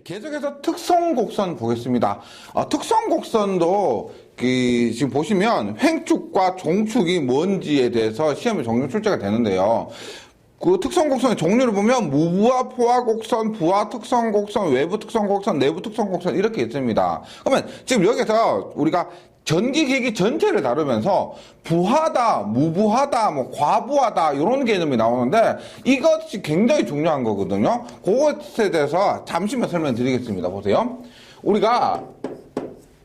계속해서 특성곡선 보겠습니다. 특성곡선도 지금 보시면 횡축과 종축이 뭔지에 대해서 시험에 종종 출제가 되는데요. 그 특성곡선의 종류를 보면 무부하 포화곡선, 부하 특성곡선, 외부 특성곡선, 내부 특성곡선 이렇게 있습니다. 그러면 지금 여기서 우리가 전기기기 전체를 다루면서 부하다, 무부하다, 과부하다 이런 개념이 나오는데 이것이 굉장히 중요한 거거든요. 그것에 대해서 잠시만 설명드리겠습니다. 보세요. 우리가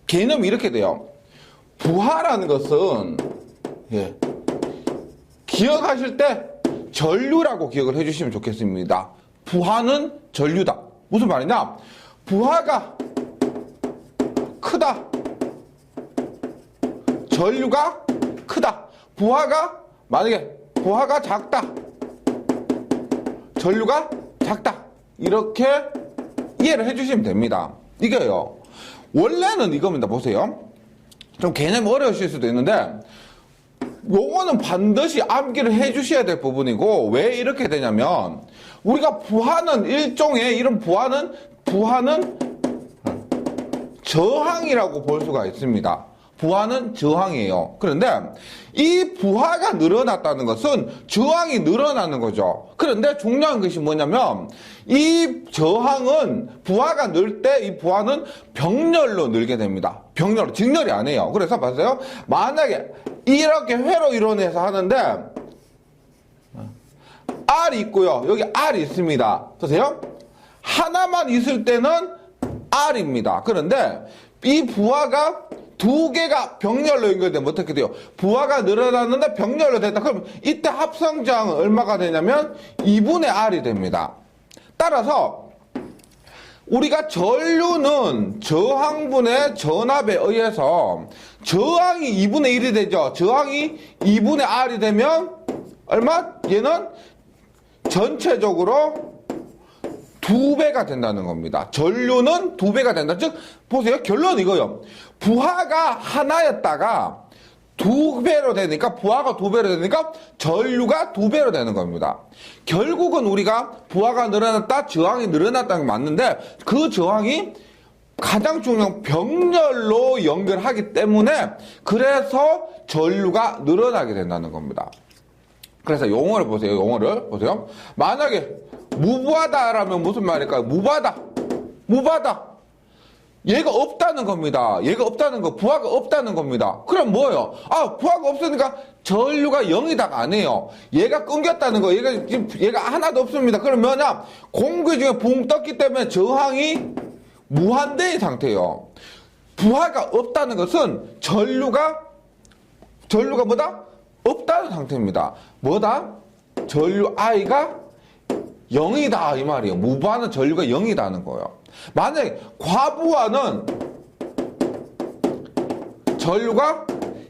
개념이 이렇게 돼요. 부하라는 것은 기억하실 때 전류라고 기억을 해주시면 좋겠습니다. 부하는 전류다. 무슨 말이냐? 부하가 크다. 전류가 크다. 만약에 부하가 작다. 전류가 작다. 이렇게 이해를 해주시면 됩니다. 이게요. 원래는 이겁니다. 보세요. 좀 개념이 어려우실 수도 있는데 요거는 반드시 암기를 해주셔야 될 부분이고 왜 이렇게 되냐면 우리가 부하는 일종의 이런 부하는 저항이라고 볼 수가 있습니다. 부하는 저항이에요. 그런데 이 부하가 늘어났다는 것은 저항이 늘어나는 거죠. 그런데 중요한 것이 뭐냐면 이 저항은 부하가 늘 때 이 부하는 병렬로 늘게 됩니다. 병렬로, 직렬이 아니에요. 그래서 봤어요? 만약에 이렇게 회로 이론해서 하는데 R이 있고요. 여기 R이 있습니다. 보세요. 하나만 있을 때는 R입니다. 그런데 이 부하가 두 개가 병렬로 연결되면 어떻게 돼요? 부하가 늘어났는데 병렬로 됐다. 그럼 이때 합성저항은 얼마가 되냐면 2분의 R이 됩니다. 따라서 우리가 전류는 저항분의 전압에 의해서 저항이 2분의 1이 되죠. 저항이 2분의 R이 되면 얼마? 얘는 전체적으로 2배가 된다는 겁니다. 전류는 2배가 된다. 즉 보세요. 결론 이거요. 부하가 하나였다가 2배로 되니까 부하가 2배로 되니까 전류가 2배로 되는 겁니다. 결국은 우리가 부하가 늘어났다, 저항이 늘어났다는 게 맞는데 그 저항이 가장 중요한 병렬로 연결하기 때문에 그래서 전류가 늘어나게 된다는 겁니다. 그래서 용어를 보세요. 용어를 보세요. 만약에 무부하다라면 무슨 말일까요? 무부하다. 얘가 없다는 겁니다. 얘가 없다는 거, 부하가 없다는 겁니다. 그럼 뭐예요? 부하가 없으니까 전류가 0이다가 아니에요. 얘가 끊겼다는 거, 얘가 하나도 없습니다. 그럼 뭐냐? 공기 중에 붕 떴기 때문에 저항이 무한대의 상태예요. 부하가 없다는 것은 전류가 뭐다? 없다는 상태입니다. 뭐다? 전류 I가 0이다 이 말이에요. 무부하는 전류가 0이다는 거예요. 만약에 과부하는 전류가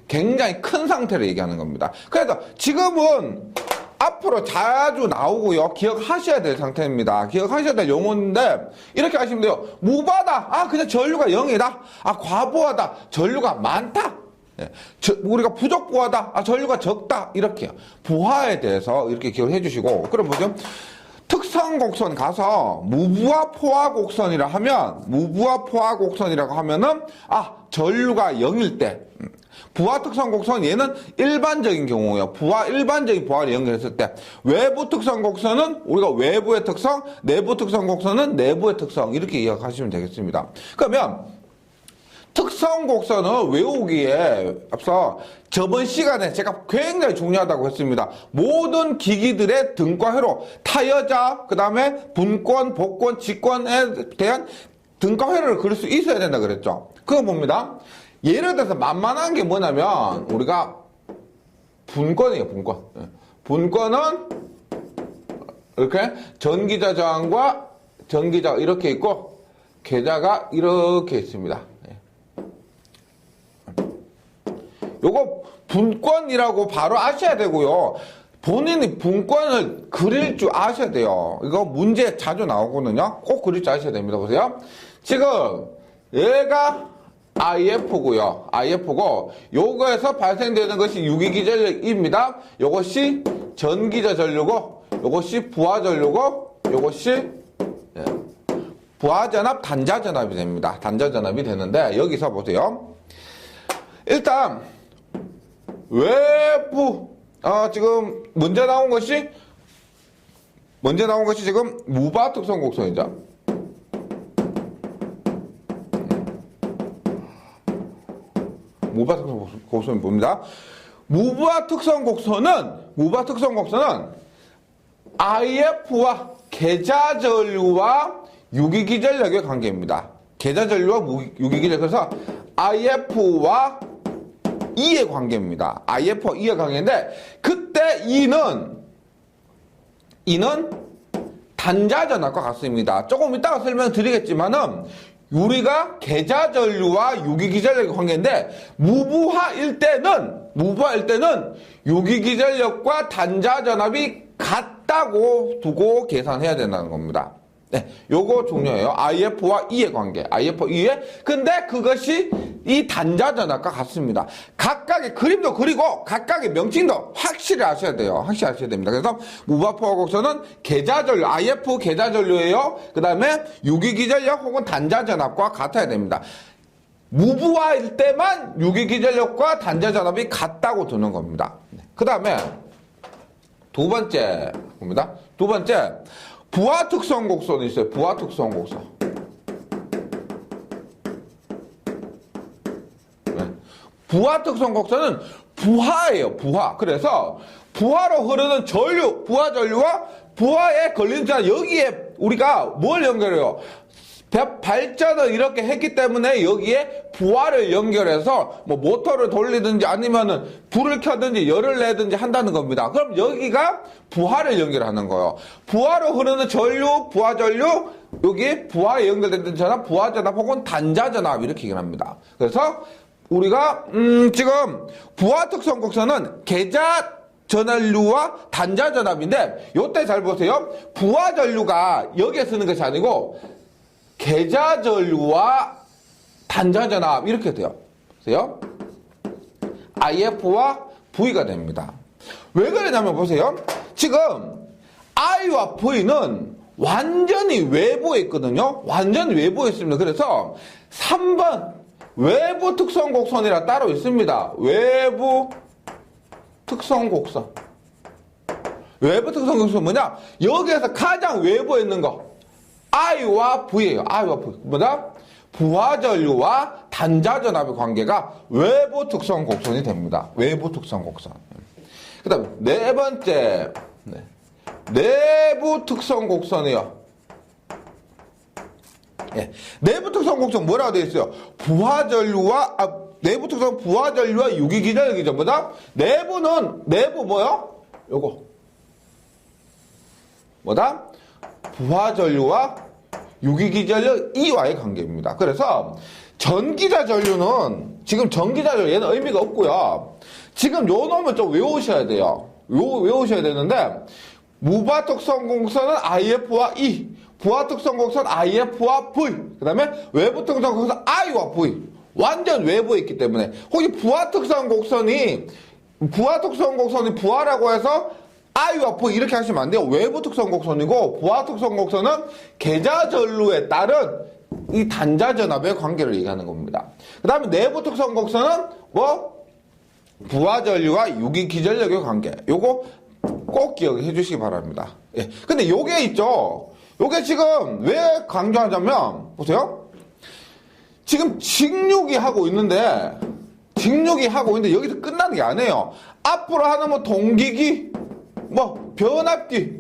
굉장히 큰 상태를 얘기하는 겁니다. 그래서 지금은 앞으로 자주 나오고요. 기억하셔야 될 상태입니다. 기억하셔야 될 용어인데 이렇게 하시면 돼요. 무부하다. 그냥 전류가 0이다. 과부하다. 전류가 많다. 우리가 부족부하다. 전류가 적다. 이렇게요. 부하에 대해서 이렇게 기억을 해주시고 그럼 뭐죠? 특성곡선 가서 무부하 포화곡선이라고 하면은 전류가 0일 때 부하 특성곡선 얘는 일반적인 경우예요. 일반적인 부하를 연결했을 때 외부 특성곡선은 우리가 외부의 특성, 내부 특성곡선은 내부의 특성 이렇게 이해하시면 되겠습니다. 그러면 특성곡선을 외우기에 앞서 저번 시간에 제가 굉장히 중요하다고 했습니다. 모든 기기들의 등과 회로, 타여자, 그 다음에 분권, 복권, 직권에 대한 등과 회로를 그릴 수 있어야 된다 그랬죠. 그거 봅니다. 예를 들어서 만만한 게 뭐냐면 우리가 분권이에요. 분권은 이렇게 전기자 저항과 전기자 이렇게 있고 계자가 이렇게 있습니다. 요거 분권이라고 바로 아셔야 되고요. 본인이 분권을 그릴 줄 아셔야 돼요. 이거 문제 자주 나오거든요. 꼭 그릴 줄 아셔야 됩니다. 보세요. 지금 얘가 IF고요. IF고 요거에서 발생되는 것이 유기기전력입니다. 요것이 전기자 전류고 요것이 부하 전류고 요것이 부하전압, 단자전압이 됩니다. 단자전압이 되는데 여기서 보세요. 일단 외부 지금 먼저 나온 것이 지금 무바특성 곡선이죠. 무바특성 곡선이 뭡니다. 무바특성 곡선은 IF와 계좌전류와 유기기전력의 관계입니다. 계좌전류와 유기기전력. 그래서 IF와 E의 관계입니다. IF와 E의 관계인데 그때 E는 단자전압과 같습니다. 조금 이따가 설명드리겠지만은 우리가 계좌전류와 유기기전력의 관계인데 무부하일 때는 유기기전력과 단자전압이 같다고 두고 계산해야 된다는 겁니다. 네, 요거 중요해요. IF와 E의 관계. IF와 E의. 근데 그것이 이 단자전압과 같습니다. 각각의 그림도 그리고 각각의 명칭도 확실히 아셔야 돼요. 확실히 아셔야 됩니다. 그래서 무바포화 곡선은 계좌전류, IF 계좌전류예요. 그 다음에 유기기전력 혹은 단자전압과 같아야 됩니다. 무부하일 때만 유기기전력과 단자전압이 같다고 두는 겁니다. 그 다음에 두 번째 봅니다. 두 번째 부하특성 곡선이 있어요. 부하특성 곡선. 네. 부하특성 곡선은 부하예요. 부하. 그래서 부하로 흐르는 전류, 부하전류와 부하에 걸리는 자 여기에 우리가 뭘 연결해요? 발전을 이렇게 했기 때문에 여기에 부하를 연결해서 뭐 모터를 돌리든지 아니면은 불을 켜든지 열을 내든지 한다는 겁니다. 그럼 여기가 부하를 연결하는 거예요. 부하로 흐르는 전류, 부하전류, 여기 부하에 연결되는 전압, 부하전압 혹은 단자전압 이렇게 얘기합니다. 그래서 우리가 지금 부하특성 곡선은 계좌전류와 단자전압인데 요때 잘 보세요. 부하전류가 여기에 쓰는 것이 아니고 계좌전류와 단자전압 이렇게 돼요. 보세요. IF와 V가 됩니다. 왜 그러냐면 보세요. 지금 I와 V는 완전히 외부에 있거든요. 완전히 외부에 있습니다. 그래서 3번 외부 특성 곡선이라 따로 있습니다. 외부 특성 곡선. 외부 특성 곡선은 뭐냐? 여기에서 가장 외부에 있는 거. I와 V예요. I와 V. 뭐다? 부하전류와 단자전압의 관계가 외부 특성 곡선이 됩니다. 외부 특성 곡선. 그 다음, 네 번째. 내부 특성 곡선이요. 예. 내부 특성 곡선 뭐라고 되어 있어요? 내부 특성 부하전류와 유기기전력이죠. 뭐다? 내부 뭐요? 요거. 뭐다? 부하전류와 유기기전력 E와의 관계입니다. 그래서 전기자전류는 지금 전기자전류 얘는 의미가 없고요. 지금 요 놈을 좀 외우셔야 돼요. 외우셔야 되는데 무바특성 곡선은 IF와 E, 부하특성 곡선 IF와 V, 그 다음에 외부특성 곡선 I와 V. 완전 외부에 있기 때문에 혹시 부하특성 곡선이 부하라고 해서 I와 V 이렇게 하시면 안 돼요. 외부 특성 곡선이고 부하 특성 곡선은 계좌전류에 따른 이 단자전압의 관계를 얘기하는 겁니다. 그 다음에 내부 특성 곡선은 부하전류와 유기기전력의 관계. 요거 꼭 기억해 주시기 바랍니다. 예. 근데 요게 있죠. 요게 지금 왜 강조하자면 보세요. 지금 직육이 하고 있는데 여기서 끝나는 게 아니에요. 앞으로 하는 뭐 동기기 변압기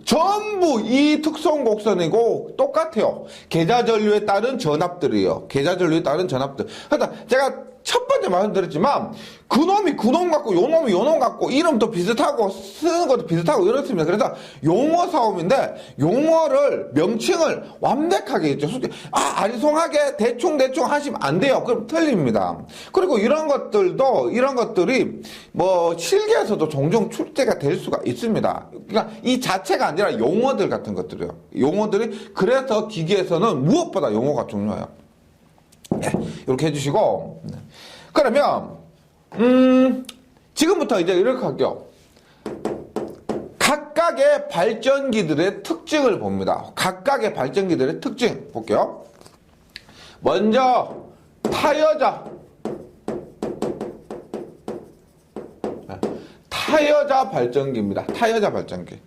전부 이 특성 곡선이고 똑같아요. 계좌전류에 따른 전압들이에요. 계좌전류에 따른 전압들. 그러니까 제가 첫 번째 말씀드렸지만 그놈이 그놈 같고 요놈이 요놈 같고 이름도 비슷하고 쓰는 것도 비슷하고 이렇습니다. 그래서 용어 싸움인데 용어를 명칭을 완벽하게 있죠. 아리송하게 대충 하시면 안 돼요. 그럼 틀립니다. 그리고 이런 것들이 실기에서도 종종 출제가 될 수가 있습니다. 그러니까 이 자체가 아니라 용어들 같은 것들이요. 용어들이 그래서 기계에서는 무엇보다 용어가 중요해요. 네, 이렇게 해주시고 지금부터 이제 이렇게 할게요. 각각의 발전기들의 특징을 봅니다. 각각의 발전기들의 특징 볼게요. 먼저 타여자 발전기입니다. 타여자 발전기.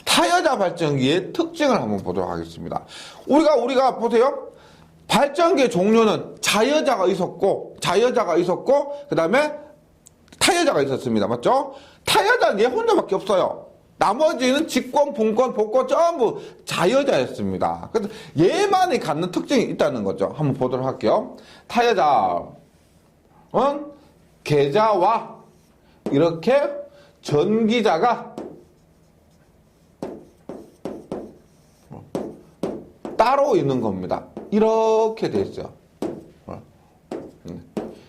타여자 발전기의 특징을 한번 보도록 하겠습니다. 우리가 보세요. 발전기의 종류는 자여자가 있었고, 그 다음에 타여자가 있었습니다. 맞죠? 타여자는 얘 혼자밖에 없어요. 나머지는 직권, 분권, 복권 전부 자여자였습니다. 그래서 얘만이 갖는 특징이 있다는 거죠. 한번 보도록 할게요. 타여자는 계자와 이렇게 전기자가 따로 있는 겁니다. 이렇게 돼 있어요.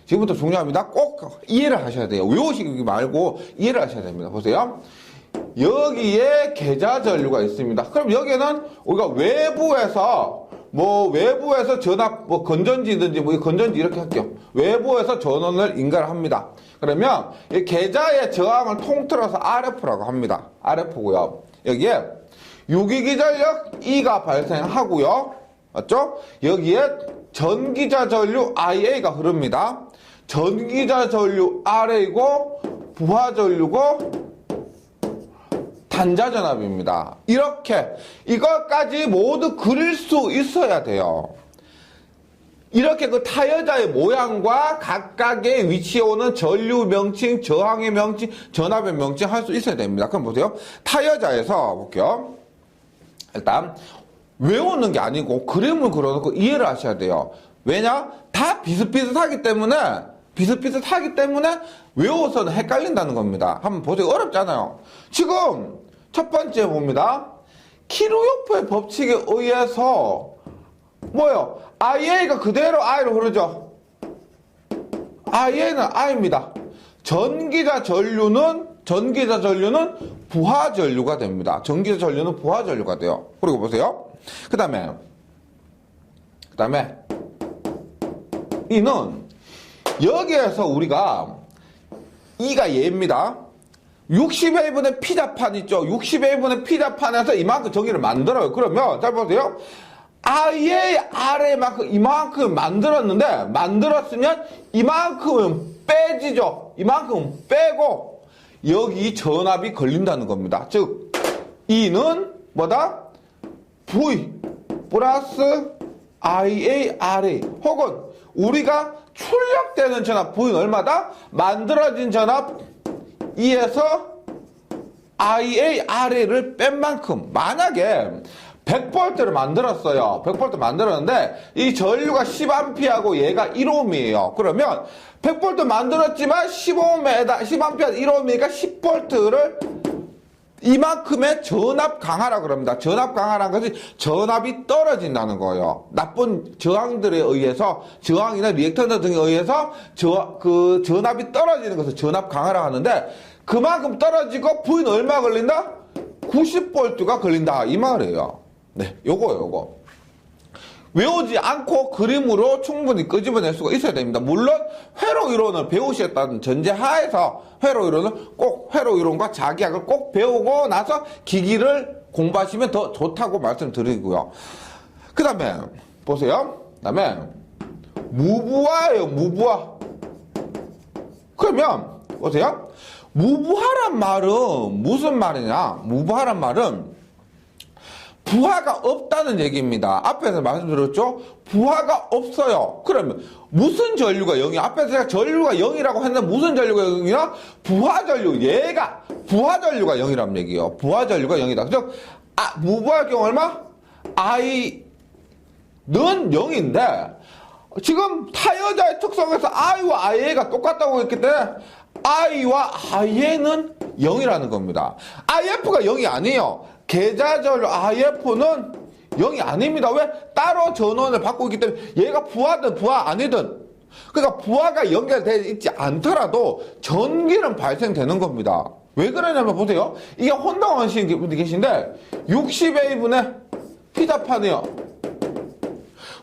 지금부터 중요합니다. 꼭 이해를 하셔야 돼요. 외우시기 말고 이해를 하셔야 됩니다. 보세요. 여기에 계자 전류가 있습니다. 그럼 여기에는 우리가 외부에서 전압, 건전지든지 건전지 이렇게 할게요. 외부에서 전원을 인가를 합니다. 그러면 이 계자의 저항을 통틀어서 RF라고 합니다. RF고요. 여기에 유기기전력 E가 발생하고요. 맞죠? 여기에 전기자 전류 IA가 흐릅니다. 전기자 전류 RA고 부하 전류고 단자 전압입니다. 이렇게 이것까지 모두 그릴 수 있어야 돼요. 이렇게 그 타여자의 모양과 각각의 위치에 오는 전류 명칭, 저항의 명칭, 전압의 명칭 할 수 있어야 됩니다. 그럼 보세요. 타여자에서 볼게요. 일단 외우는 게 아니고 그림을 그려놓고 이해를 하셔야 돼요. 왜냐? 다 비슷비슷하기 때문에 외워서는 헷갈린다는 겁니다. 한번 보세요. 어렵잖아요. 지금 첫 번째 봅니다. 키르호프의 법칙에 의해서 뭐요? IA가 그대로 I로 흐르죠. IA는 I입니다. 전기자 전류는 부하 전류가 됩니다. 전기자 전류는 부하 전류가 돼요. 그리고 보세요. 그 다음에 이는 여기에서 우리가 E가 얘입니다. 60A분의 피자판 있죠. 60A분의 피자판에서 이만큼 전기를 만들어요. 그러면 잘 보세요. IA, RA만큼 이만큼 만들었으면 이만큼은 빼지죠. 이만큼 빼고 여기 전압이 걸린다는 겁니다. 즉 E는 뭐다? V 플러스 IA, RA 혹은 우리가 출력되는 전압 V는 얼마다? 만들어진 전압 E에서 IA, RA를 뺀 만큼. 만약에 100V를 만들었어요. 100V 만들었는데 이 전류가 10A하고 얘가 1ohm이에요. 그러면 100V 만들었지만 10A 1ohm니까 10V를 이만큼의 전압 강화라 그럽니다. 전압 강화라는 것이 전압이 떨어진다는 거예요. 나쁜 저항들에 의해서, 저항이나 리액턴트 등에 의해서 그 전압이 떨어지는 것을 전압 강화라 하는데 그만큼 떨어지고 V는 얼마 걸린다? 90V가 걸린다. 이 말이에요. 네, 요거. 외우지 않고 그림으로 충분히 끄집어낼 수가 있어야 됩니다. 물론 회로 이론을 배우셨다는 전제하에서 회로 이론과 자기학을 꼭 배우고 나서 기기를 공부하시면 더 좋다고 말씀드리고요. 그 다음에 보세요. 그 다음에 무부하예요. 무부하. 그러면 보세요. 무부하란 말은 무슨 말이냐? 무부하란 말은 부하가 없다는 얘기입니다. 앞에서 말씀드렸죠? 부하가 없어요. 그러면 무슨 전류가 0이야? 앞에서 제가 전류가 0이라고 했는데 무슨 전류가 0이야? 부하 전류. 얘가 부하 전류가 0이란 얘기예요. 부하 전류가 0이다. 즉 무부할 경우 얼마? I는 0인데 지금 타여자의 특성에서 I와 IA가 똑같다고 했기 때문에 I와 IA는 0이라는 겁니다. IF가 0이 아니에요. 계자전류 IF는 0이 아닙니다. 왜? 따로 전원을 받고 있기 때문에 얘가 부하든 부하 아니든 그러니까 부하가 연결되어 있지 않더라도 전기는 발생되는 겁니다. 왜 그러냐면 보세요. 이게 혼다 원시인 분이 계신데 60A분의 피자판이요.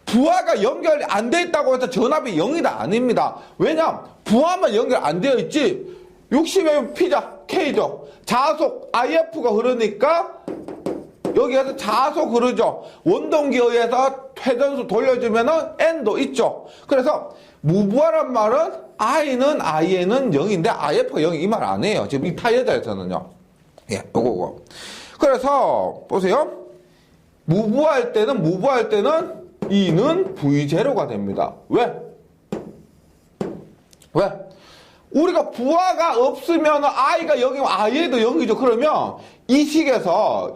부하가 연결이 안 돼 있다고 해서 전압이 0이다 아닙니다. 왜냐? 부하만 연결 안 되어 있지 60A 피자 K죠. 자속 IF가 흐르니까 여기에서 자속 흐르죠. 원동기에 의해서 회전수 돌려주면은 N도 있죠. 그래서 무부하란 말은 I는 0인데 IF가 0이 이 말 아니에요. 지금 이 타이어자에서는요. 예, 요거. 그래서 보세요. 무부할 때는 E는 V0가 됩니다. 왜? 우리가 부하가 없으면 I가 0이면 IA도 0이죠. 그러면 이 식에서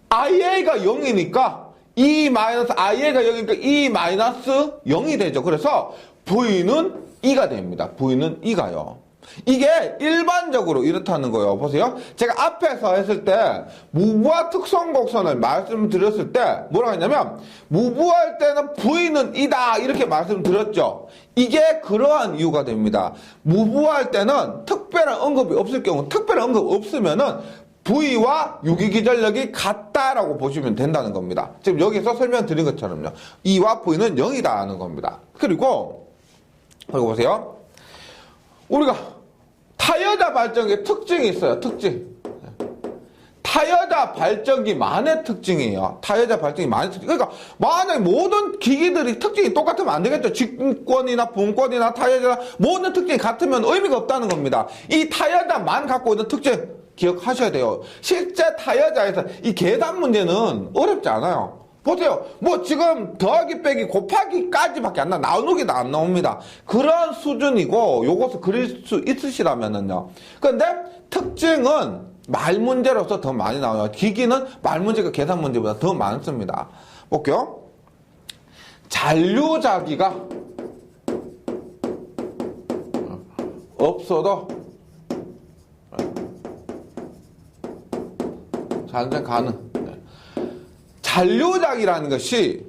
IA가 0이니까 E-IA가 0이니까 E-0이 되죠. 그래서 V는 E가 됩니다. V는 E가요. 이게 일반적으로 이렇다는 거예요. 보세요. 제가 앞에서 했을 때 무부하 특성 곡선을 말씀드렸을 때 뭐라고 했냐면 무부할 때는 V는 E다 이렇게 말씀드렸죠. 이게 그러한 이유가 됩니다. 무부할 때는 특별한 언급이 없을 경우 특별한 언급 없으면은 V와 유기기전력이 같다라고 보시면 된다는 겁니다. 지금 여기서 설명드린 것처럼요. E와 V는 0이다 하는 겁니다. 그리고 보세요. 우리가 타여자 발전기의 특징이 있어요. 타여자 발전기만의 특징이에요. 타여자 발전기만의 특징. 그러니까 만약에 모든 기기들이 특징이 똑같으면 안 되겠죠. 직권이나 분권이나 타여자 모든 특징이 같으면 의미가 없다는 겁니다. 이 타여자만 갖고 있는 특징 기억하셔야 돼요. 실제 타여자에서 이 계산 문제는 어렵지 않아요. 보세요. 뭐 지금 더하기 빼기 곱하기까지밖에 안 나누기도 안 나옵니다. 그런 수준이고 요것을 그릴 수 있으시라면은요. 그런데 특징은 말 문제로서 더 많이 나와요. 기기는 말 문제가 계산 문제보다 더 많습니다. 볼게요. 잔류자기가 없어도 잔생 가능. 잔류작이라는 것이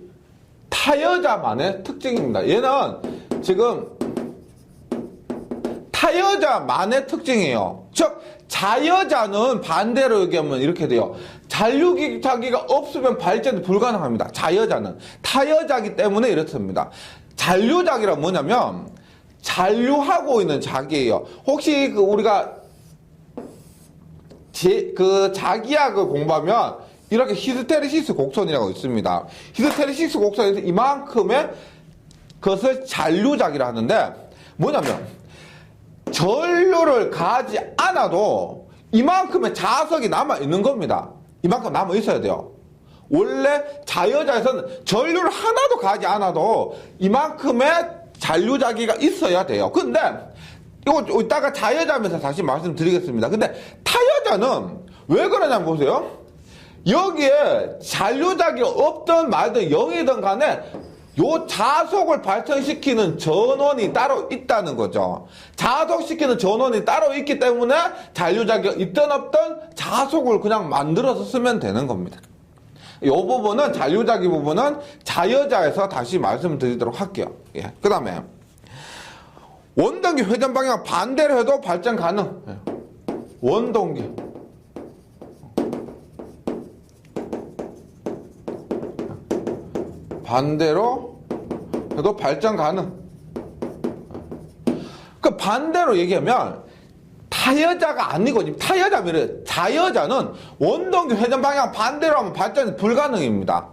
타여자만의 특징입니다. 얘는 지금 타여자만의 특징이에요. 즉 자여자는 반대로 얘기하면 이렇게 돼요. 잔류자기가 없으면 발전이 불가능합니다. 자여자는. 타여자기 때문에 이렇습니다. 잔류자기란 뭐냐면 잔류하고 있는 자기예요. 혹시 우리가 자기약을 공부하면 이렇게 히스테리시스 곡선이라고 있습니다. 히스테리시스 곡선에서 이만큼의 것을 잔류작이라 하는데 뭐냐면 전류를 가지 않아도 이만큼의 자석이 남아있는 겁니다. 이만큼 남아있어야 돼요. 원래 자여자에서는 전류를 하나도 가지 않아도 이만큼의 잔류자기가 있어야 돼요. 근데 이거 이따가 자여자면서 다시 말씀드리겠습니다. 근데 타여자는 왜 그러냐면 보세요. 여기에 잔류자기가 없든 말든 0이든 간에 요 자속을 발생시키는 전원이 따로 있다는 거죠. 자속시키는 전원이 따로 있기 때문에 잔류자기가 있든 없든 자속을 그냥 만들어서 쓰면 되는 겁니다. 이 부분은 잔류자기 부분은 자여자에서 다시 말씀드리도록 할게요. 예. 그 다음에 원동기 회전 방향 반대로 해도 발전 가능. 원동기 반대로 해도 발전 가능. 그 반대로 얘기하면 타여자가 아니고 타여자면 자여자는 원동기 회전 방향 반대로 하면 발전이 불가능입니다.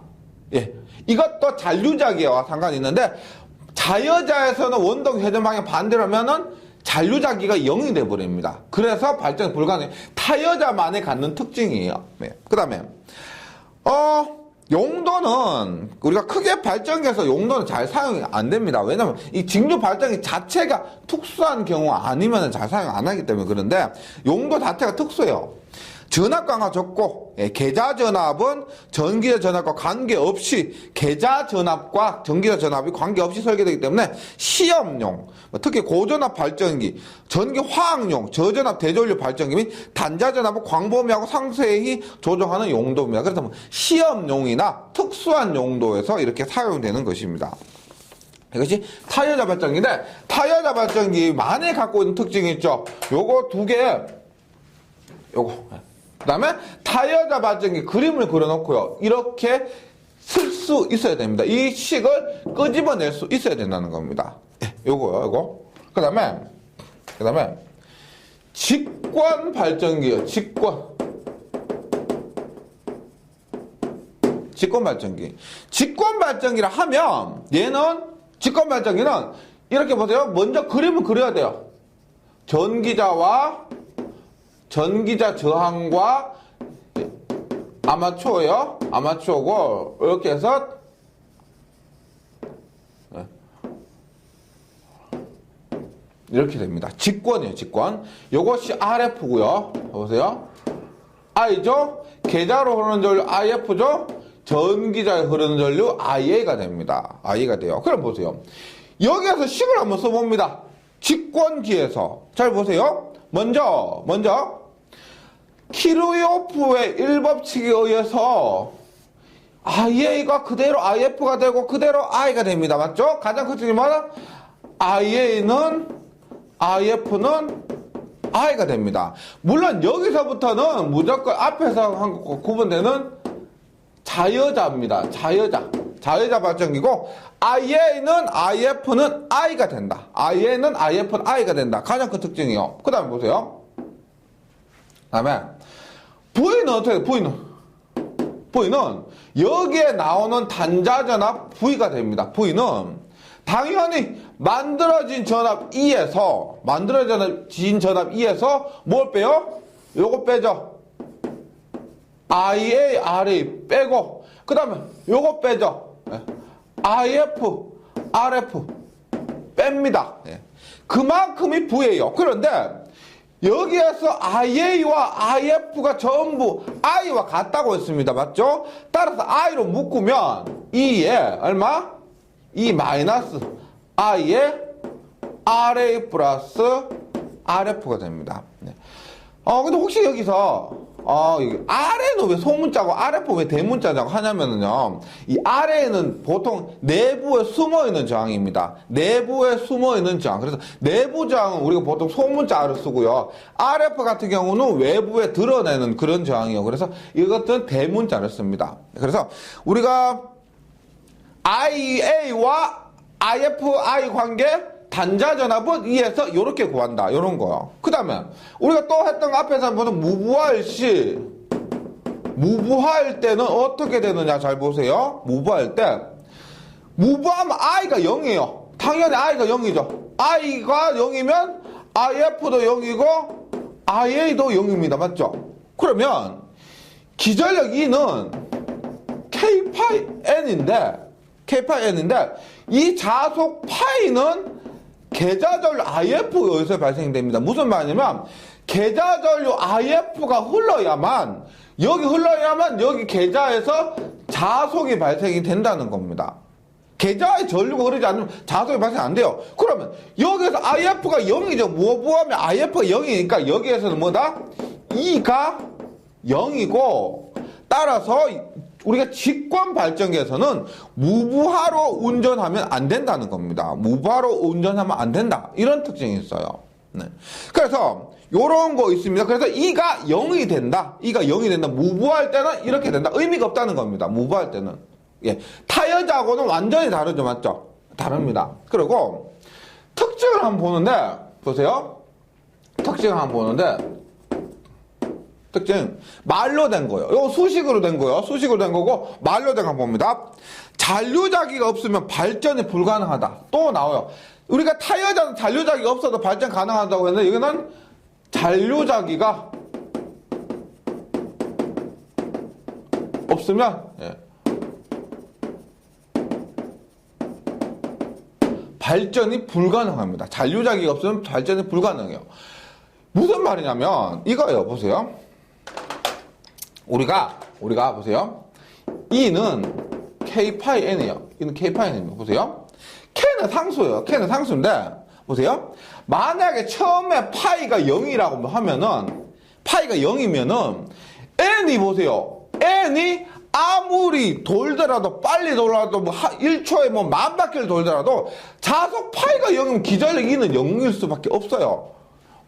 예, 이것도 잔류자기와 상관이 있는데 자여자에서는 원동기 회전 방향 반대로 하면은 잔류자기가 0이 돼버립니다. 그래서 발전이 불가능해요. 타여자만에 갖는 특징이에요. 네. 그 다음에 용도는 우리가 크게 발전기에서 용도는 잘 사용이 안 됩니다. 왜냐면 이 직류 발전기 자체가 특수한 경우 아니면 잘 사용 안 하기 때문에 그런데 용도 자체가 특수해요. 전압과가 적고 계좌 전압은 전기자 전압과 관계없이 계좌 전압과 전기자 전압이 관계없이 설계되기 때문에 시험용, 특히 고전압 발전기, 전기 화학용, 저전압 대전류 발전기 및 단자 전압을 광범위하고 상세히 조정하는 용도입니다. 그래서 시험용이나 특수한 용도에서 이렇게 사용되는 것입니다. 이것이 타여자 발전기인데 타여자 발전기 많이 갖고 있는 특징이 있죠. 요거 두 개, 요거. 그 다음에 타여자 발전기 그림을 그려놓고요. 이렇게 쓸 수 있어야 됩니다. 이 식을 끄집어낼 수 있어야 된다는 겁니다. 요거요, 요거. 그 다음에 직권 발전기예요. 직권 발전기. 직권 발전기라 하면 얘는 직권 발전기는 이렇게 보세요. 먼저 그림을 그려야 돼요. 전기자 저항과 아마추어예요. 아마추어고 이렇게 해서 이렇게 됩니다. 직권이에요. 직권. 요것이 RF고요. 보세요. I죠. 계좌로 흐르는 전류 IF죠. 전기자에 흐르는 전류 IA가 됩니다. IA가 돼요. 그럼 보세요. 여기에서 식을 한번 써봅니다. 직권기에서 잘 보세요. 먼저 키르호프의 1법칙에 의해서 IA가 그대로 IF가 되고 그대로 I가 됩니다. 맞죠? 가장 큰 특징이 뭐냐? IF는 I가 됩니다. 물론 여기서부터는 무조건 앞에서 한 것과 구분되는 자여자입니다. 자여자 발전기고 IA는 IF는 I가 된다. IA는 IF는 I가 된다. 가장 큰 특징이요. 그 다음에 보세요. 그 다음에 V는 어떻게 돼요? V는 여기에 나오는 단자전압 V가 됩니다. V는 당연히 만들어진 전압 E에서 뭘 빼요? 요거 빼죠. IA, RA 빼고 그 다음에 요거 빼죠. IF, RF 뺍니다. 그만큼이 V예요. 그런데 여기에서 IA와 IF가 전부 I와 같다고 했습니다. 맞죠? 따라서 I로 묶으면 E에 얼마? E 마이너스 I에 RA 플러스 RF가 됩니다. 근데 혹시 여기서 아래는 왜 소문자고 RF 왜 대문자라고 하냐면요. 이 아래에는 보통 내부에 숨어있는 저항입니다. 내부에 숨어있는 저항. 그래서 내부 저항은 우리가 보통 소문자를 쓰고요. RF 같은 경우는 외부에 드러내는 그런 저항이요. 그래서 이것들은 대문자를 씁니다. 그래서 우리가 IA와 IFI 관계 단자전압은 E에서 이렇게 구한다. 이런 거요. 그 다음에 우리가 또 했던 거 앞에서 보면 무부하일 때는 어떻게 되느냐 잘 보세요. 무부하면 I가 0이에요. 당연히 I가 0이죠. I가 0이면 IF도 0이고 IA도 0입니다. 맞죠? 그러면 기전력 E는 K-N인데 이 자속 파이는 계좌전류 IF에서 발생됩니다. 무슨 말이냐면 계좌전류 IF가 흘러야만 여기 계좌에서 자속이 발생이 된다는 겁니다. 계좌에 전류가 흐르지 않으면 자속이 발생 안 돼요. 그러면 여기에서 IF가 0이죠. 무부하면 IF가 0이니까 여기에서는 뭐다? E가 0이고 따라서 우리가 직권 발전기에서는 무부하로 운전하면 안 된다는 겁니다. 무부하로 운전하면 안 된다. 이런 특징이 있어요. 그래서 요런 거 있습니다. 그래서 E가 0이 된다. 무부할 때는 이렇게 된다. 의미가 없다는 겁니다. 무부할 때는. 타여자하고는 완전히 다르죠. 맞죠? 다릅니다. 그리고 특징을 한번 보는데 보세요. 특징 말로 된 거예요. 이거 수식으로 된 거고 말로 된 거 봅니다. 잔류자기가 없으면 발전이 불가능하다. 또 나와요. 우리가 타여자는 잔류자기가 없어도 발전 가능하다고 했는데 이거는 잔류자기가 없으면 발전이 불가능합니다. 잔류자기가 없으면 발전이 불가능해요. 무슨 말이냐면 이거예요. 보세요. 우리가 보세요. E는 K-N이에요. E는 K-N입니다. 보세요. K는 상수예요. K는 상수인데 보세요. 만약에 처음에 파이가 0이라고 하면은 파이가 0이면은 N이 보세요. N이 아무리 돌더라도 빨리 돌아도 1초에 10,000바퀴를 돌더라도 자속 파이가 0이면 기전력 E는 0일 수밖에 없어요.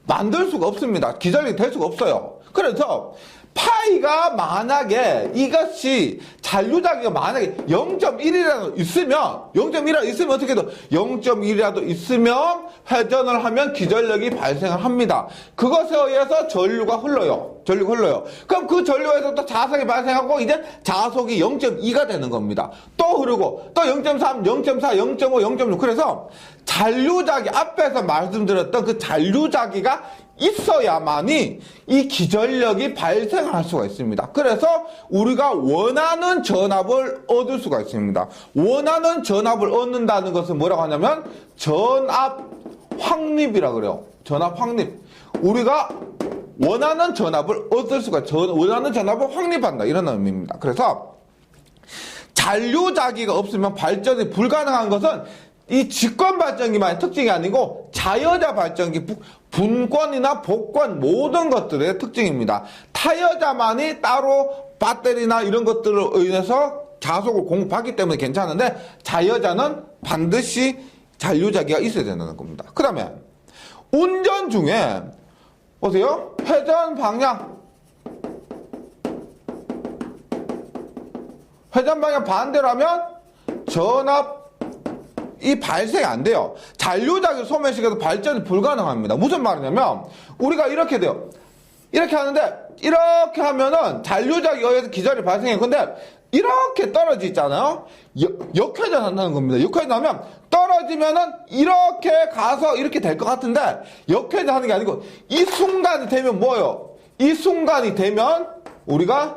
만들 수가 없습니다. 기전력이 될 수가 없어요. 그래서 파이가 만약에 이것이 잔류자기가 만약에 0.1이라도 있으면 0.1이라도 있으면 어떻게 해도 0.1이라도 있으면 회전을 하면 기전력이 발생을 합니다. 그것에 의해서 전류가 흘러요. 전류가 흘러요. 그럼 그 전류에서 또 자석이 발생하고 이제 자속이 0.2가 되는 겁니다. 또 흐르고 또 0.3, 0.4, 0.5, 0.6 그래서 잔류자기 앞에서 말씀드렸던 그 잔류자기가 있어야만이 이 기전력이 발생할 수가 있습니다. 그래서 우리가 원하는 전압을 얻을 수가 있습니다. 원하는 전압을 얻는다는 것은 뭐라고 하냐면 전압 확립이라고 그래요. 전압 확립. 우리가 원하는 전압을 얻을 수가 있어요. 원하는 전압을 확립한다. 이런 의미입니다. 그래서 잔류자기가 없으면 발전이 불가능한 것은 이 직권 발전기만의 특징이 아니고 자여자 발전기, 분권이나 복권 모든 것들의 특징입니다. 타여자만이 따로 배터리나 이런 것들을 의해서 자속을 공급하기 때문에 괜찮은데 자여자는 반드시 잔류자기가 있어야 된다는 겁니다. 그 다음에 운전 중에 보세요. 회전 방향 반대로 하면 전압 이 발생이 안 돼요. 잔류자기를 소멸시켜도 발전이 불가능합니다. 무슨 말이냐면 우리가 이렇게 돼요. 이렇게 하는데 이렇게 하면은 잔류자기에 의해서 기전이 발생해요. 근데 이렇게 떨어져 있잖아요. 역회전 한다는 겁니다. 역회전 하면 떨어지면은 이렇게 가서 이렇게 될 것 같은데 역회전 하는 게 아니고 이 순간이 되면 뭐예요? 이 순간이 되면 우리가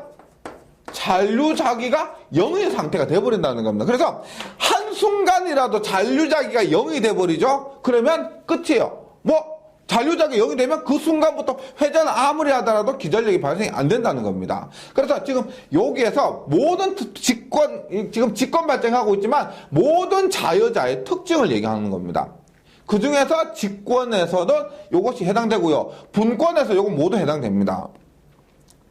잔류자기가 0의 상태가 돼버린다는 겁니다. 그래서 한순간이라도 잔류자기가 0이 돼버리죠? 그러면 끝이에요. 잔류자기 0이 되면 그 순간부터 회전을 아무리 하더라도 기전력이 발생이 안 된다는 겁니다. 그래서 지금 여기에서 모든 지금 직권 발전하고 있지만 모든 자여자의 특징을 얘기하는 겁니다. 그 중에서 직권에서는 이것이 해당되고요. 분권에서 이건 모두 해당됩니다.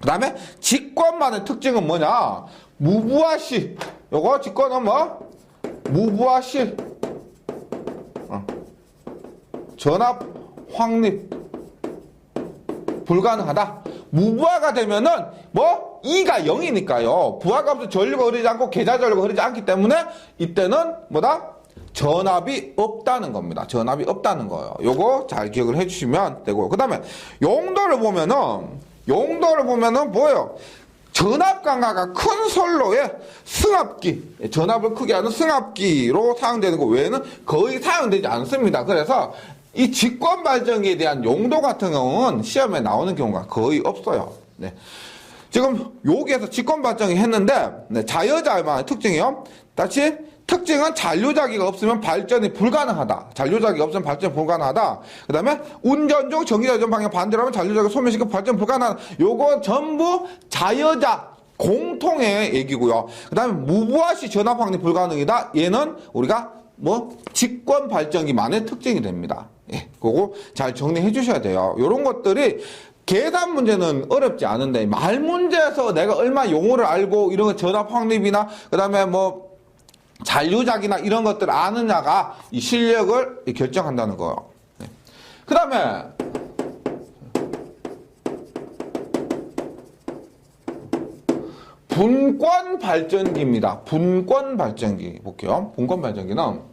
그 다음에 직권만의 특징은 뭐냐? 무부하시. 요거 직권은 뭐? 무부하시. 전압 확립. 불가능하다. 무부하가 되면은 뭐? E가 0이니까요. 부하가 없어 전류가 흐르지 않고 계좌전류가 흐르지 않기 때문에 이때는 뭐다? 전압이 없다는 겁니다. 전압이 없다는 거예요. 요거 잘 기억을 해주시면 되고요. 그 다음에 용도를 보면은 뭐예요? 전압 강화가 큰 선로의 승합기, 전압을 크게 하는 승합기로 사용되는 거 외에는 거의 사용되지 않습니다. 그래서 이 직권 발전기에 대한 용도 같은 경우는 시험에 나오는 경우가 거의 없어요. 네. 지금 여기에서 직권 발전기 했는데 자여자만의 특징이요. 다시 특징은 잔류자기가 없으면 발전이 불가능하다. 잔류자기가 없으면 발전이 불가능하다. 그 다음에 운전 중 전기자전 방향 반대로 하면 잔류자기가 소멸시켜 발전 불가능하다. 요거 전부 자여자 공통의 얘기고요. 그 다음에 무부하시 전압 확립 불가능이다. 얘는 우리가 직권 발전기만의 특징이 됩니다. 예, 그거 잘 정리해 주셔야 돼요. 요런 것들이 계산 문제는 어렵지 않은데 말 문제에서 내가 얼마 용어를 알고 이런 거 전압 확립이나 그 다음에 잔류자기나 이런 것들 아느냐가 이 실력을 결정한다는 거예요. 네. 그 다음에 분권 발전기입니다. 분권 발전기 볼게요. 분권 발전기는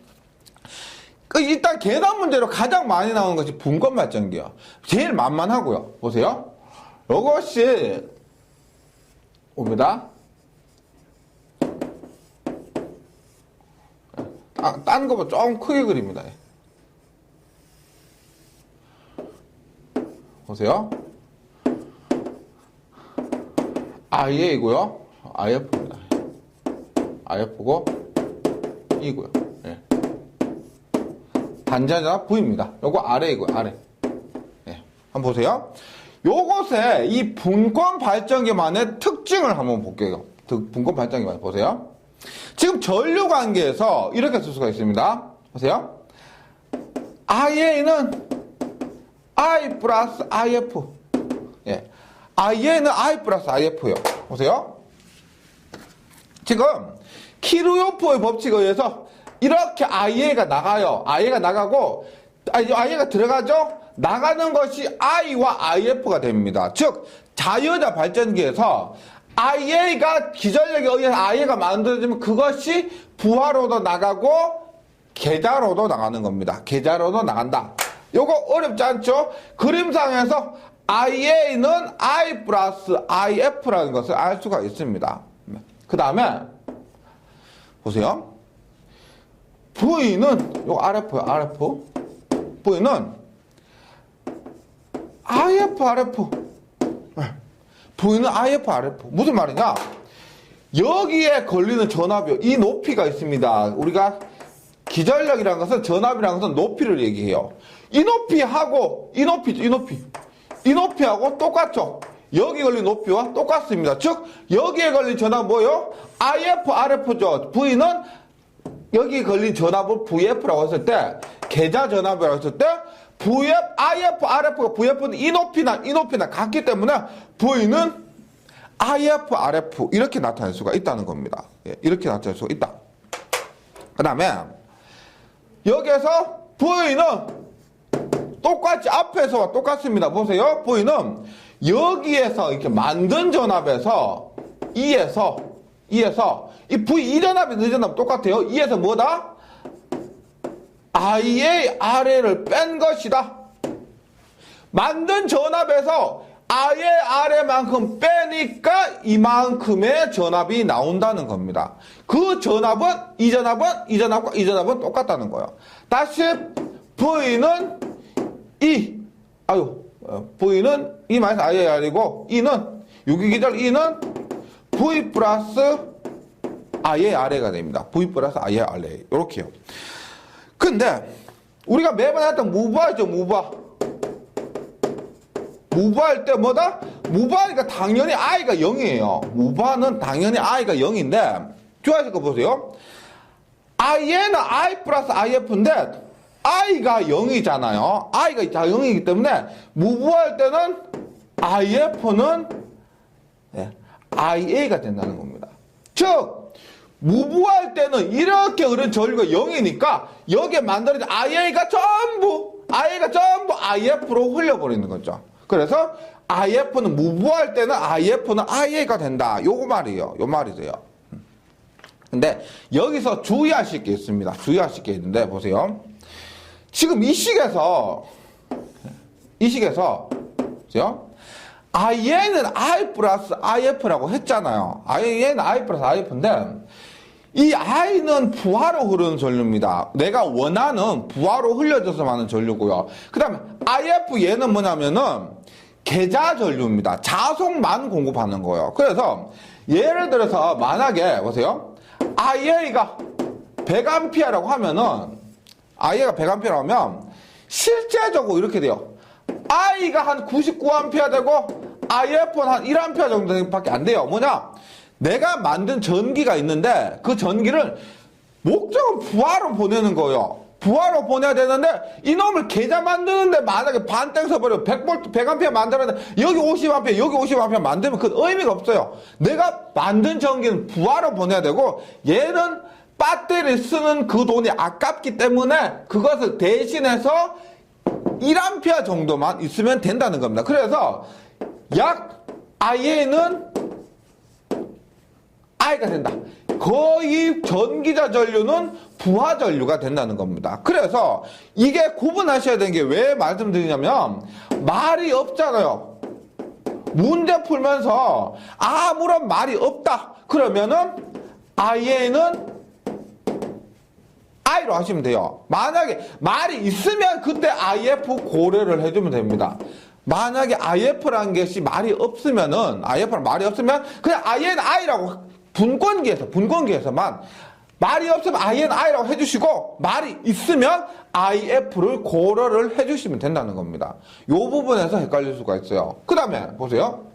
일단 계산 문제로 가장 많이 나오는 것이 분권 발전기예요. 제일 만만하고요. 보세요. 이것이 옵니다. 딴 거보다 조금 크게 그립니다. 보세요. IA이고요. IF입니다. IF고 E고요. 예. 반자전압 V입니다. 요거 아래이고요. 아래. 예. 한번 보세요. 요것에 이 분권 발전기만의 특징을 한번 볼게요. 분권 발전기만 보세요. 지금 전류 관계에서 이렇게 쓸 수가 있습니다. 보세요. IA는 I 플러스 IF. 예. IA는 I 플러스 IF예요. 보세요. 지금 키르요프의 법칙에 의해서 이렇게 IA가 나가요. IA가 나가고 IA가 들어가죠. 나가는 것이 I와 IF가 됩니다. 즉 자유자 발전기에서 IA가 기전력에 의해서 IA가 만들어지면 그것이 부하로도 나가고 계좌로도 나가는 겁니다. 계좌로도 나간다. 요거 어렵지 않죠? 그림상에서 IA는 I 플러스 IF라는 것을 알 수가 있습니다. 그 다음에 보세요. V는 요 RF요. RF. V는 IF, RF. V는 IF, RF. 무슨 말이냐? 여기에 걸리는 전압이요. 이 높이가 있습니다. 우리가 기전력이라는 것은 전압이라는 것은 높이를 얘기해요. 이 높이하고 이 높이하고 똑같죠? 여기 걸린 높이와 똑같습니다. 즉 여기에 걸린 전압은 뭐예요? IF, RF죠. V는 여기 걸린 전압을 VF라고 했을 때 계좌 전압이라고 했을 때 VF, IF, RF가 VF는 이 높이나 같기 때문에 V는 IF, RF 이렇게 나타낼 수가 있다는 겁니다. 예, 이렇게 나타낼 수가 있다. 그 다음에 여기에서 V는 똑같이 앞에서와 똑같습니다. 보세요. V는 여기에서 이렇게 만든 전압에서 E에서 이 V 이전압이 늦전압 똑같아요. E에서 뭐다? IA, RA를 뺀 것이다. 만든 전압에서 IA, RA만큼 빼니까 이만큼의 전압이 나온다는 겁니다. 그 전압은 이 전압과 똑같다는 거예요. 다시 V는 V는 E 마이너스 IAR이고 E는 유기기절 E는 V 플러스 IARA가 됩니다. V 플러스 IARA 이렇게요. 근데 우리가 매번 했던 무브하죠. 무브할 때 뭐다? 무브하니까 당연히 I가 0이에요. 무브하는 당연히 I가 0인데 주의하실 거 보세요. IA는 I 플러스 IF인데 I가 0이잖아요. I가 0이기 때문에 무브할 때는 IF는 IA가 된다는 겁니다. 즉 무브할 때는 이렇게 흐른 전류가 0이니까 여기에 만들어진 IA가 전부 IF로 흘려버리는 거죠. 그래서 IF는 무브할 때는 IF는 IA가 된다. 요거 말이에요. 요 말이세요. 근데 여기서 주의하실 게 있습니다. 주의하실 게 있는데 보세요. 지금 이 식에서 보세요. IA는 I 플러스 IF라고 했잖아요. IA는 I 플러스 IF인데 이 I는 부하로 흐르는 전류입니다. 내가 원하는 부하로 흘려져서 많은 전류고요. 그 다음에 IF 얘는 뭐냐면은 계좌 전류입니다. 자속만 공급하는 거예요. 그래서 예를 들어서 만약에 보세요. IA가 100A라고 하면은 IA가 100A라고 하면 실제적으로 이렇게 돼요. I가 한 99A 되고 IF는 한 1A 정도밖에 안 돼요. 뭐냐? 내가 만든 전기가 있는데 그 전기를 목적은 부하로 보내는 거예요. 부하로 보내야 되는데 이놈을 계좌 만드는데 만약에 반땡 서버려 100V, 100A 만들었는데 여기 50A, 여기 50A 만들면 그 의미가 없어요. 내가 만든 전기는 부하로 보내야 되고 얘는 배터리 쓰는 그 돈이 아깝기 때문에 그것을 대신해서 1A 정도만 있으면 된다는 겁니다. 그래서 약 IA는 I가 된다. 거의 전기자 전류는 부하 전류가 된다는 겁니다. 그래서 이게 구분하셔야 되는 게 왜 말씀드리냐면 말이 없잖아요. 문제 풀면서 아무런 말이 없다. 그러면은 IA는 I로 하시면 돼요. 만약에 말이 있으면 그때 IF 고려를 해주면 됩니다. 만약에 IF라는 것이 말이 없으면은, IF랑 말이 없으면 그냥 IN I라고 분권기에서만 말이 없으면 IN I라고 해주시고 말이 있으면 IF를 고려를 해주시면 된다는 겁니다. 이 부분에서 헷갈릴 수가 있어요. 그 다음에 보세요.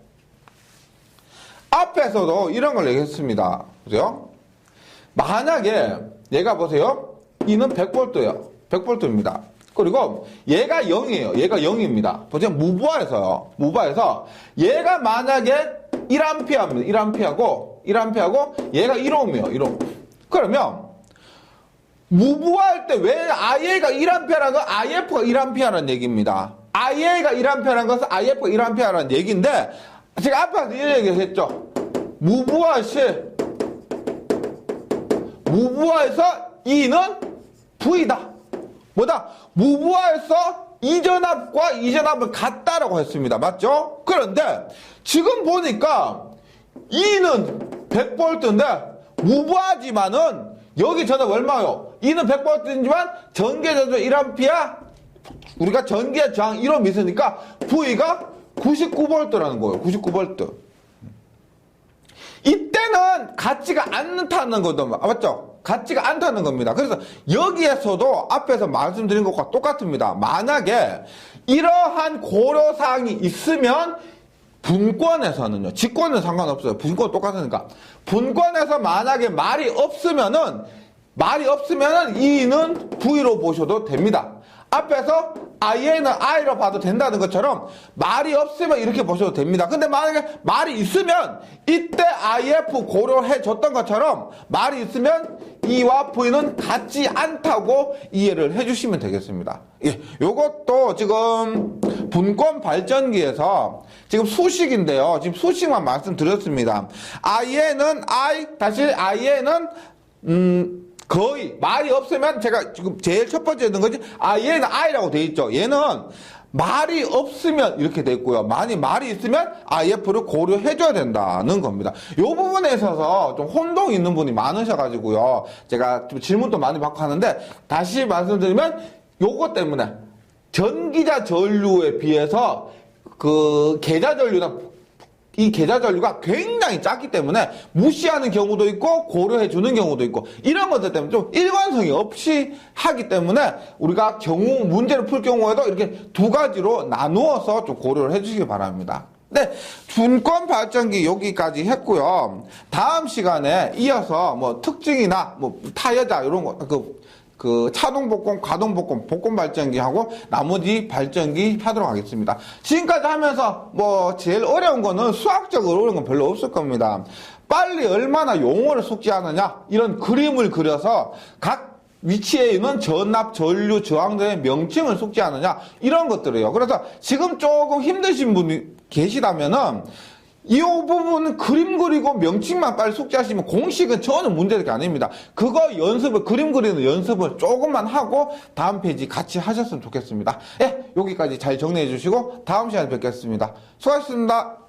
앞에서도 이런 걸 얘기했습니다. 보세요. 만약에 얘가 보세요. 이는 100V예요. 100V입니다. 그리고 얘가 0이에요. 얘가 0입니다. 보세요. 무부하에서요. 무부하에서 얘가 만약에 1A입니다. 1A하고 얘가 1ohm이에요. 1ohm. 그러면 무부할 때 왜 IA가 1A라는 건 IF가 1A라는 얘기입니다. IA가 1A라는 것은 IF가 1A라는 얘기인데 제가 앞에서 이런 얘기를 했죠. 무부하에서 E는 V다. 뭐다? 무부하에서 이전압과 이전압은 같다라고 했습니다. 맞죠? 그런데 지금 보니까 E는 100V인데 무부하지만은 여기 전압 얼마요? E는 100V이지만 전기의 전압 1A, 우리가 전기의 저항 1옴 있으니까 V가 99V라는 거예요. 99V. 이때는 같지가 않다는 거죠. 맞죠? 같지가 않다는 겁니다. 그래서 여기에서도 앞에서 말씀드린 것과 똑같습니다. 만약에 이러한 고려사항이 있으면 분권에서는요, 직권은 상관없어요. 분권 똑같으니까. 분권에서 만약에 말이 없으면은 E는 V로 보셔도 됩니다. 앞에서 IA는 I로 봐도 된다는 것처럼 말이 없으면 이렇게 보셔도 됩니다. 근데 만약에 말이 있으면 이때 IF 고려해 줬던 것처럼 말이 있으면 E와 V는 같지 않다고 이해를 해주시면 되겠습니다. 예, 요것도 지금 분권 발전기에서 지금 수식인데요. 지금 수식만 말씀드렸습니다. IA는 거의 말이 없으면 제가 지금 제일 첫 번째 했던 거지 얘는 I라고 돼 있죠. 얘는 말이 없으면 이렇게 돼 있고요. 말이 있으면 IF를 고려해 줘야 된다는 겁니다. 이 부분에 있어서 좀 혼동이 있는 분이 많으셔가지고요. 제가 좀 질문도 많이 받고 하는데 다시 말씀드리면 요것 때문에 전기자 전류에 비해서 그 계자 전류나 이 계자 전류가 굉장히 작기 때문에 무시하는 경우도 있고 고려해 주는 경우도 있고 이런 것들 때문에 좀 일관성이 없이 하기 때문에 우리가 문제를 풀 경우에도 이렇게 두 가지로 나누어서 좀 고려를 해 주시기 바랍니다. 네, 분권 발전기 여기까지 했고요. 다음 시간에 이어서 뭐 특징이나 뭐 타여자 이런 거 그 차동 복권, 가동 복권, 복권 발전기하고 나머지 발전기 하도록 하겠습니다. 지금까지 하면서 뭐 제일 어려운 거는 수학적으로 어려운 건 별로 없을 겁니다. 빨리 얼마나 용어를 숙지하느냐 이런 그림을 그려서 각 위치에 있는 전압, 전류, 저항들의 명칭을 숙지하느냐 이런 것들이에요. 그래서 지금 조금 힘드신 분이 계시다면은 이 부분은 그림 그리고 명칭만 빨리 숙지하시면 공식은 전혀 문제될 게 아닙니다. 그거 그림 그리는 연습을 조금만 하고 다음 페이지 같이 하셨으면 좋겠습니다. 예, 여기까지 잘 정리해 주시고 다음 시간에 뵙겠습니다. 수고하셨습니다.